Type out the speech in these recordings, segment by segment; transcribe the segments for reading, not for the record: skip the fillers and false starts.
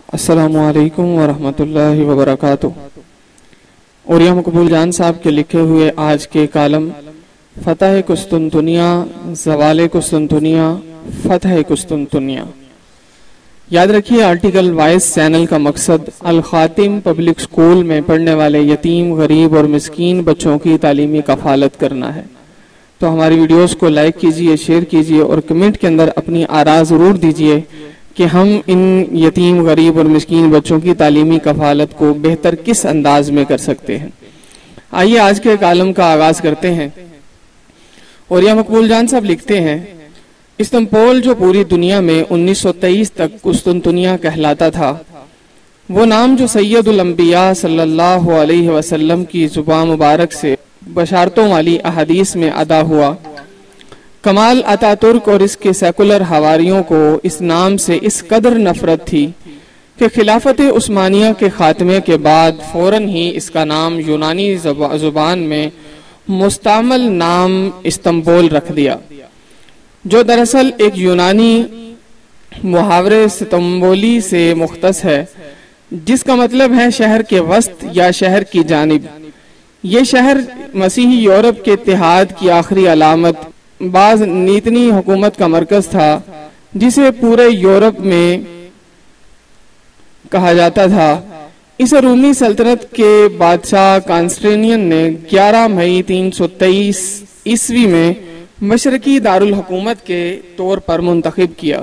السلام علیکم ورحمۃ اللہ وبرکاتہ۔ اوریہ مقبول جان صاحب کے لکھے ہوئے آج کے کالم فتح قسطنطنیہ، زوال قسطنطنیہ، فتح قسطنطنیہ۔ یاد رکھیے آرٹیکل وائس چینل کا مقصد الخاتم پبلک سکول میں پڑھنے والے یتیم، غریب اور مسکین بچوں کی تعلیمی کفالت کرنا ہے۔ تو ہماری ویڈیوز کو لائک کیجئے، شیئر کیجئے اور کمنٹ کے اندر اپنی آراء ضرور دیجئے کہ ہم ان یتیم، غریب اور مسکین بچوں کی تعلیمی کفالت کو بہتر کس انداز میں کر سکتے ہیں۔ آئیے آج کے کالم کا آغاز کرتے ہیں۔ اوریہ مقبول جان صاحب لکھتے ہیں، استنبول جو پوری دنیا میں 1923 تک قسطنطنیہ کہلاتا تھا، وہ نام جو سید الانبیاء صلی اللہ علیہ وسلم کی زبان مبارک سے بشارتوں والی احادیث میں ادا ہوا، کمال اتاترک اور اس کے سیکولر حواریوں کو اس نام سے اس قدر نفرت تھی کہ خلافت عثمانیہ کے خاتمے کے بعد فوراً ہی اس کا نام یونانی زبان میں مستعمل نام استنبول رکھ دیا، جو دراصل ایک یونانی محاورے استنبولی سے مختص ہے، جس کا مطلب ہے شہر کے وسط یا شہر کی جانب۔ یہ شہر مسیحی یورپ کے اتحاد کی آخری علامت، بعض نیتنی حکومت کا مرکز تھا، جسے پورے یورپ میں کہا جاتا تھا۔ اسے رومی سلطنت کے بادشاہ کانسٹینٹین نے 11 مئی 323 عیسوی میں مشرقی دارالحکومت کے طور پر منتخب کیا۔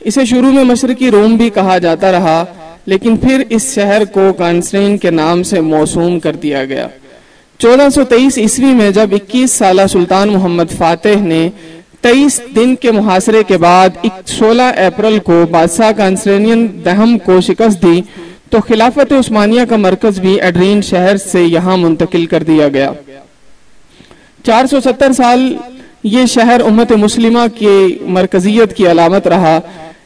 اسے شروع میں مشرقی روم بھی کہا جاتا رہا، لیکن پھر اس شہر کو کانسٹینٹین کے نام سے موسوم کر دیا گیا۔ 1423 عیسوی میں جب 21 سالہ سلطان محمد فاتح نے 23 دن کے محاصرے کے بعد 16 اپریل کو بادشاہ کانسٹینٹین دہم کو شکست دی، تو خلافت عثمانیہ کا مرکز بھی ایڈرین شہر سے یہاں منتقل کر دیا گیا۔ 470 سال یہ شہر امت مسلمہ کی مرکزیت کی علامت رہا،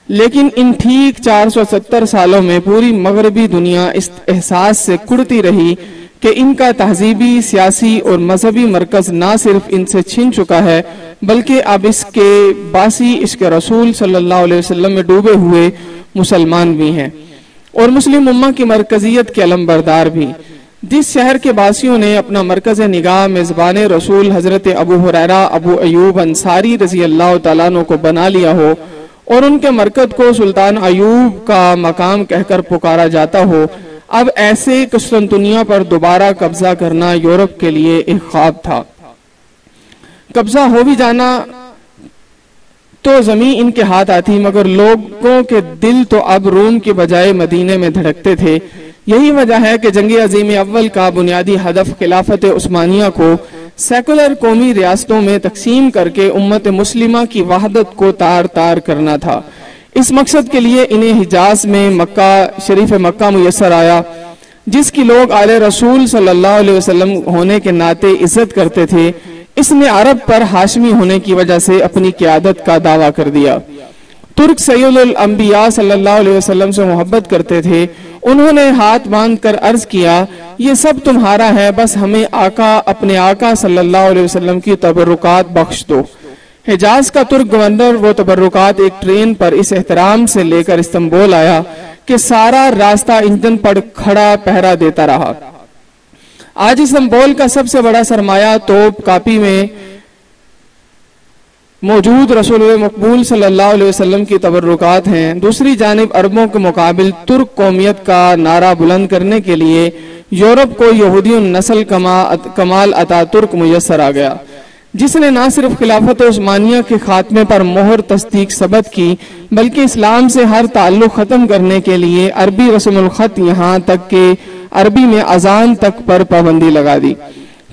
لیکن ان ٹھیک 470 سالوں میں پوری مغربی دنیا اس احساس سے کڑتی رہی کہ ان کا تہذیبی، سیاسی اور مذہبی مرکز نہ صرف ان سے چھن چکا ہے، بلکہ اب اس کے باسی عشق رسول صلی اللہ علیہ وسلم میں ڈوبے ہوئے مسلمان بھی ہیں، اور مسلم امہ کی مرکزیت کے علمبردار بھی۔ جس شہر کے باسیوں نے اپنا مرکز نگاہ میزبان رسول حضرت ابو ہریرہ، ابو ایوب انصاری رضی اللہ تعالیٰ عنہ کو بنا لیا ہو، اور ان کے مرکز کو سلطان ایوب کا مقام کہہ کر پکارا جاتا ہو، اب ایسے قسطنطنیہ پر دوبارہ قبضہ کرنا یورپ کے لیے ایک خواب تھا۔ قبضہ ہو بھی جانا تو زمین ان کے ہاتھ آتی، مگر لوگوں کے دل تو اب روم کے بجائے مدینے میں دھڑکتے تھے۔ یہی وجہ ہے کہ جنگ عظیم اول کا بنیادی ہدف خلافت عثمانیہ کو سیکولر قومی ریاستوں میں تقسیم کر کے امت مسلمہ کی وحدت کو تار تار کرنا تھا۔ اس مقصد کے لیے انہیں حجاز میں مکہ شریف مکہ میسر آیا، جس کی لوگ آل رسول صلی اللہ علیہ وسلم ہونے کے ناطے عزت کرتے تھے۔ اس نے عرب پر ہاشمی ہونے کی وجہ سے اپنی قیادت کا دعویٰ کر دیا۔ ترک سید الانبیاء صلی اللہ علیہ وسلم سے محبت کرتے تھے۔ انہوں نے ہاتھ باندھ کر عرض کیا، یہ سب تمہارا ہے، بس ہمیں اپنے آقا صلی اللہ علیہ وسلم کی تبرکات بخش دو۔ حجاز کا ترک گورنر وہ تبرکات ایک ٹرین پر اس احترام سے لے کر استنبول آیا کہ سارا راستہ انجن پر کھڑا پہرا دیتا رہا۔ آج استنبول کا سب سے بڑا سرمایہ توپ کاپی میں موجود رسول مقبول صلی اللہ علیہ وسلم کی تبرکات ہیں۔ دوسری جانب عربوں کے مقابل ترک قومیت کا نعرہ بلند کرنے کے لیے یورپ کو یہودی النسل کمال اتاترک میسر آ گیا، جس نے نہ صرف خلافت عثمانیہ کے خاتمے پر مہر تصدیق ثبت کی، بلکہ اسلام سے ہر تعلق ختم کرنے کے لیے عربی رسم الخط، یہاں تک کہ عربی میں اذان تک پر پابندی لگا دی۔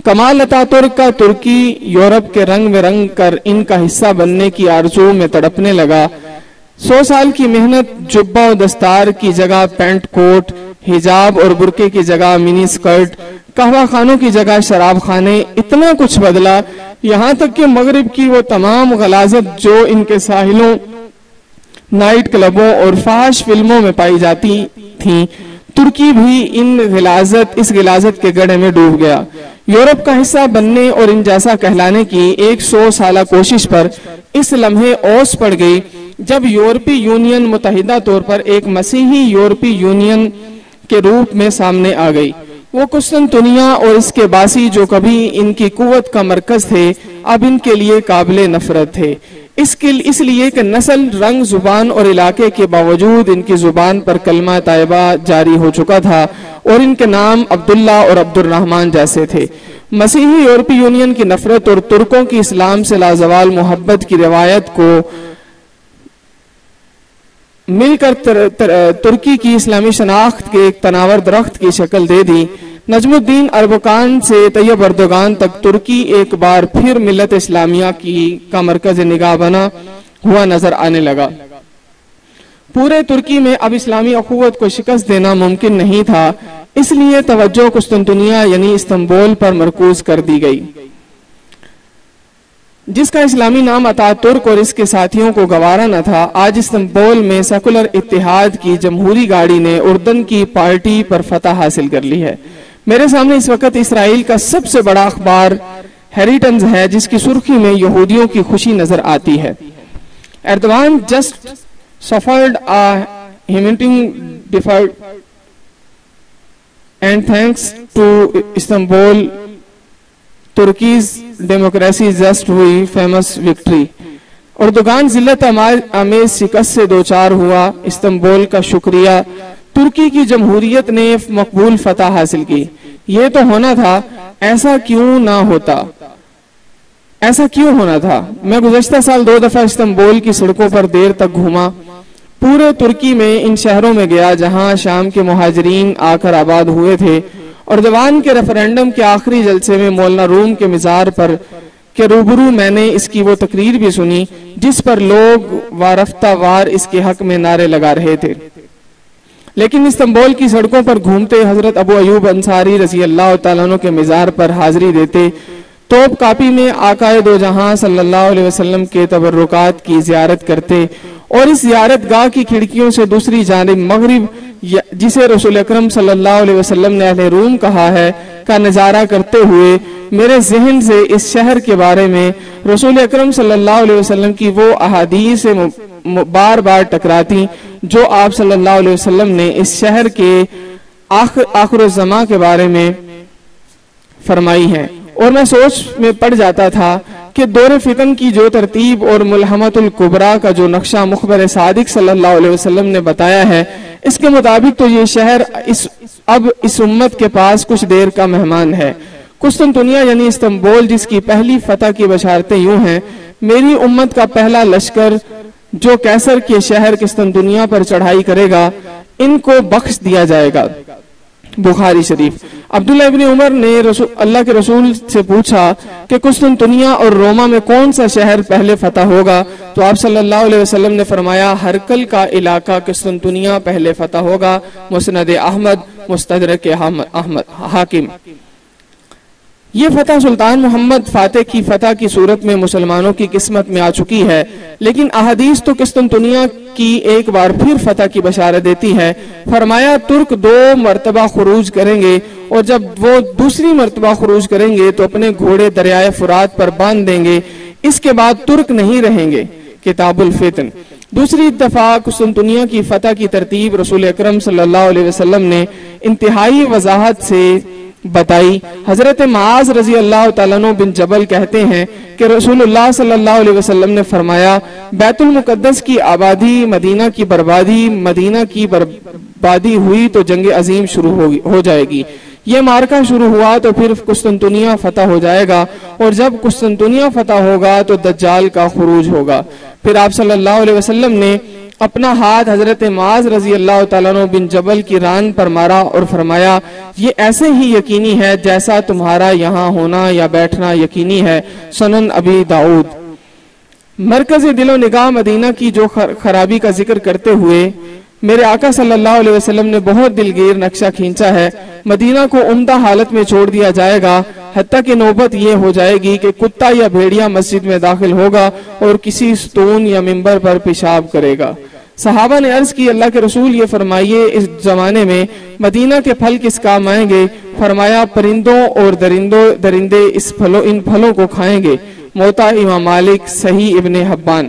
کمال اتاترک کا ترکی یورپ کے رنگ میں رنگ کر ان کا حصہ بننے کی آرزو میں تڑپنے لگا۔ 100 سال کی محنت، جبہ و دستار کی جگہ پینٹ کوٹ، حجاب اور برقعے کی جگہ منی سکرٹ، قہوہ خانوں کی جگہ شراب خانے، اتنا کچھ بدلا، یہاں تک کہ مغرب کی وہ تمام غلاظت جو ان کے ساحلوں، نائٹ کلبوں اور فحش فلموں میں پائی جاتی تھیں، ترکی بھی اس غلاظت کے گڑھے میں ڈوب گیا۔ یورپ کا حصہ بننے اور ان جیسا کہلانے کی 100 سالہ کوشش پر اس لمحے اوس پڑ گئی جب یورپی یونین متحدہ طور پر ایک مسیحی یورپی یونین کے روپ میں سامنے آ گئی، وہ قسطنطنیہ اور اس کے باسی جو کبھی ان کی قوت کا مرکز تھے اب ان کے لیے قابل نفرت تھے، اس لیے کہ نسل، رنگ، زبان اور علاقے کے باوجود ان کی زبان پر کلمہ طیبہ جاری ہو چکا تھا اور ان کے نام عبداللہ اور عبد الرحمن جیسے تھے۔ مسیحی یورپی یونین کی نفرت اور ترکوں کی اسلام سے لازوال محبت کی روایت کو مل کر ترکی کی اسلامی شناخت کے ایک تناور درخت کی شکل دے دی۔ نجم الدین اربکان سے طیب اردوغان تک ترکی ایک بار پھر ملت اسلامیہ کا مرکز نگاہ بنا ہوا نظر آنے لگا۔ پورے ترکی میں اب اسلامی اخوت کو شکست دینا ممکن نہیں تھا، اس لیے توجہ قسطنطنیہ یعنی استنبول پر مرکوز کر دی گئی، جس کا اسلامی نام اتاترک اور اس کے ساتھیوں کو گوارا نہ تھا۔ آج استنبول میں سیکولر اتحاد کی جمہوری گاڑی نے اردن کی پارٹی پر فتح حاصل کر لی ہے۔ میرے سامنے اس وقت اسرائیل کا سب سے بڑا اخبار ہیریٹنز ہے، جس کی سرخی میں یہودیوں کی خوشی نظر آتی ہے۔ Erdogan just suffered a humiliating defeat and thanks to Istanbul, Turkey's democracy just ہوئی famous victory۔ اردوغان ذلت آمیز شکست سے دوچار ہوا، استنبول کا شکریہ، ترکی کی جمہوریت نے مقبول فتح حاصل کی۔ یہ تو ہونا تھا، ایسا کیوں نہ ہوتا، ایسا کیوں ہونا تھا؟ میں گزشتہ سال 2 دفعہ استنبول کی سڑکوں پر دیر تک گھوما، پورے ترکی میں ان شہروں میں گیا جہاں شام کے مہاجرین آ کر آباد ہوئے تھے۔ اردوان کے ریفرینڈم کے آخری جلسے میں مولانا روم کے مزار پر کے روبرو میں نے اس کی وہ تقریر بھی سنی جس پر لوگ وارفتہ وار اس کے حق میں نعرے لگا رہے تھے۔ لیکن استنبول کی سڑکوں پر گھومتے حضرت ابو ایوب انصاری رضی اللہ تعالیٰ عنہ کے مزار پر حاضری دیتے، توپ کاپی میں آقا دو جہاں صلی اللہ علیہ وسلم کے تبرکات کی زیارت کرتے اور اس زیارت گاہ کی کھڑکیوں سے دوسری جانب مغرب، جسے رسول اکرم صلی اللہ علیہ وسلم نے اہل روم کہا ہے، کا نظارہ کرتے ہوئے میرے ذہن سے اس شہر کے بارے میں رسول اکرم صلی اللہ علیہ وسلم کی وہ احادیث بار بار ٹکراتی جو آپ صلی اللہ علیہ وسلم نے اس شہر کے آخر الزمان کے بارے میں فرمائی ہیں، اور میں سوچ میں پڑ جاتا تھا کہ دور فتن کی جو ترتیب اور ملحمت الکبریٰ کا جو نقشہ مخبر صادق صلی اللہ علیہ وسلم نے بتایا ہے، اس کے مطابق تو یہ شہر اب اس امت کے پاس کچھ دیر کا مہمان ہے۔ قسطنطنیہ یعنی استنبول، جس کی پہلی فتح کی بشارتیں یوں ہیں: میری امت کا پہلا لشکر جو کیسر کے شہر قسطنطنیہ پر چڑھائی کرے گا، ان کو بخش دیا جائے گا۔ بخاری شریف۔ عبداللہ ابن عمر نے اللہ کے رسول سے پوچھا کہ قسطنطنیہ اور روما میں کون سا شہر پہلے فتح ہوگا، تو آپ صلی اللہ علیہ وسلم نے فرمایا ہرکل کا علاقہ قسطنطنیہ پہلے فتح ہوگا۔ مسند احمد، مستدرک حاکم۔ یہ فتح سلطان محمد فاتح کی فتح کی صورت میں مسلمانوں کی قسمت میں آ چکی ہے، لیکن احادیث تو قسطنطنیہ کی ایک بار پھر فتح کی بشارت دیتی ہے۔ فرمایا ترک 2 مرتبہ خروج کریں گے، اور جب وہ دوسری مرتبہ خروج کریں گے تو اپنے گھوڑے دریائے فرات پر باندھ دیں گے، اس کے بعد ترک نہیں رہیں گے۔ کتاب الفتن۔ دوسری دفعہ قسطنطنیہ کی فتح کی ترتیب رسول اکرم صلی اللہ علیہ وسلم نے انتہائی وضاحت سے بتائی۔ حضرت معاذ رضی اللہ تعالیٰ عنہ بن جبل کہتے ہیں کہ رسول اللہ صلی اللہ علیہ وسلم نے فرمایا بیت المقدس کی آبادی، مدینہ کی بربادی ہوئی تو جنگ عظیم شروع ہو جائے گی۔ یہ مارکہ شروع ہوا تو پھر قسطنطنیہ فتح ہو جائے گا، اور جب قسطنطنیہ فتح ہوگا تو دجال کا خروج ہوگا۔ پھر آپ صلی اللہ علیہ وسلم نے اپنا ہاتھ حضرت معاذ رضی اللہ تعالیٰ عنہ بن جبل کی ران پر مارا اور فرمایا یہ ایسے ہی یقینی ہے جیسا تمہارا یہاں ہونا یا بیٹھنا یقینی ہے۔ سنن ابی داؤد۔ مرکز دل و نگاہ مدینہ کی جو خرابی کا ذکر کرتے ہوئے میرے آقا صلی اللہ علیہ وسلم نے بہت دلگیر نقشہ کھینچا ہے۔ مدینہ کو عمدہ حالت میں چھوڑ دیا جائے گا، حتیٰ کہ نوبت یہ ہو جائے گی کہ کتا یا بھیڑیا مسجد میں داخل ہوگا اور کسی ستون یا منبر پر پیشاب کرے گا۔ صحابہ نے عرض کی اللہ کے رسول یہ فرمائیے اس زمانے میں مدینہ کے پھل کس کام آئیں گے؟ فرمایا پرندوں اور درندے ان پھلوں کو کھائیں گے۔ موطا امام مالک، صحیح ابن حبان۔